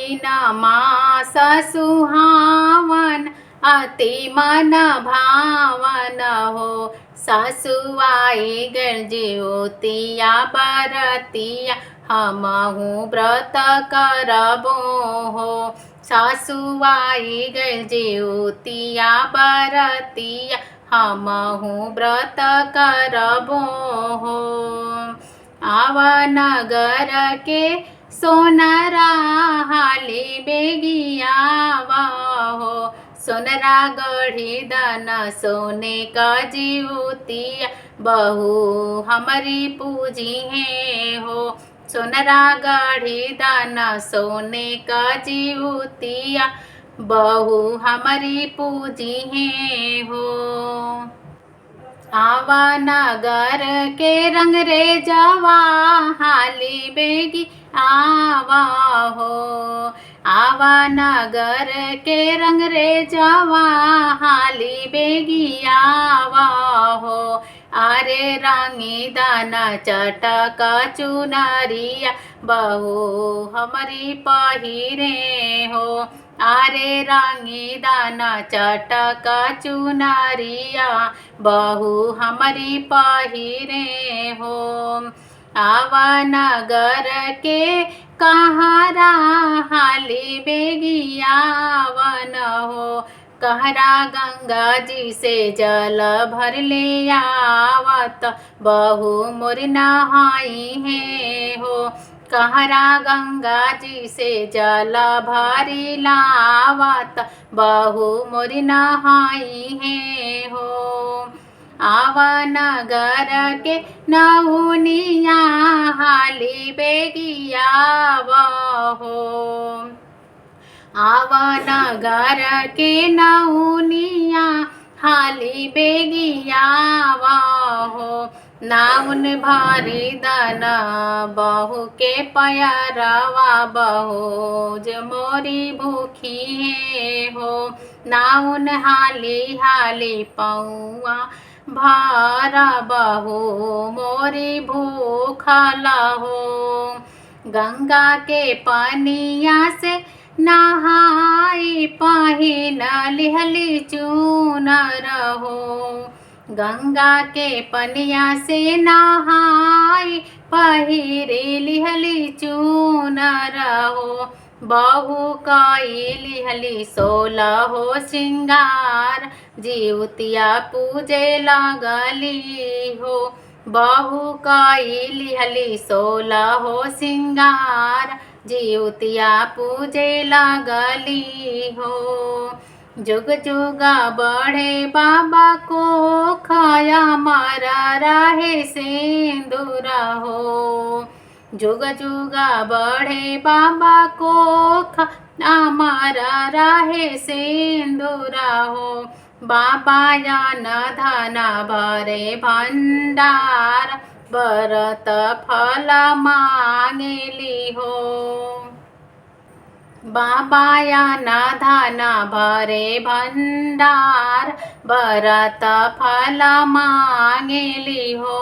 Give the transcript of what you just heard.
आसीन मास सुहावन अति मन भावन हो। सासु आई गल ज्योतिया बरतिया हमहु व्रत करबो हो। सासु आई गल ज्योतिया बरतिया हमहु व्रत करबो हो। आवनगर के सोनरा हाली बेगियावा हो। सोनरा गढ़ी दन सोने का ज्योतिया बहू हमारी पूजी है हो। सोनरा गढ़ी दन सोने का ज्योतिया बहू हमारी पूजी है हो। आवा नगर के रंग रे जवा हाली बेगी आवा हो। आवा नगर के रंग रे जवा हाली बेगी आवा हो। अरे रंगी दाना चटक चुनरिया बहू हमारी पहिरे हो। अरे रंगी दाना चटक चुनरिया बहू हमारी पहिरे हो। आवा नगर के कहरा हाली बेगियावन हो। कहरा गंगा जी से जल भर ले आवत बहू मोर नहाई है हो। कहरा गंगा जी से जल भरी लावत बहू मोर नहाई है हो। आवा नगर के नौनिया हाली बेगियावा हो। आवा नगर के नौनिया हाली बेगियावा हो। नाउन भारी दन बहू के पयरवा बहू जो मोरी भूखी है हो। नाउन हाली हाली पौआ भारा बहू मोरी भूखल हो। गंगा के पनिया से नहाई पहिन लिहली चूनर हो। गंगा के पनिया से नहाई पहिरे लिहली चूनर हो। बहू कई लिहली 16 हो श्रृंगार ज्योतिया पूजे लगली हो। बहू कई लिहली 16 हो श्रृंगार ज्योतिया पूजे लगली हो। जुग जुग बढ़े बाबा को खाया मारा रहे सिंदूर हो। जुग जुग बढ़े बाबा को खाया मारा रहे सिंदूर हो। बाबा यान धन भरे भंडार बरत फल मांगली हो। बाबा यान धन भरे भंडार बरत फल मांगली हो।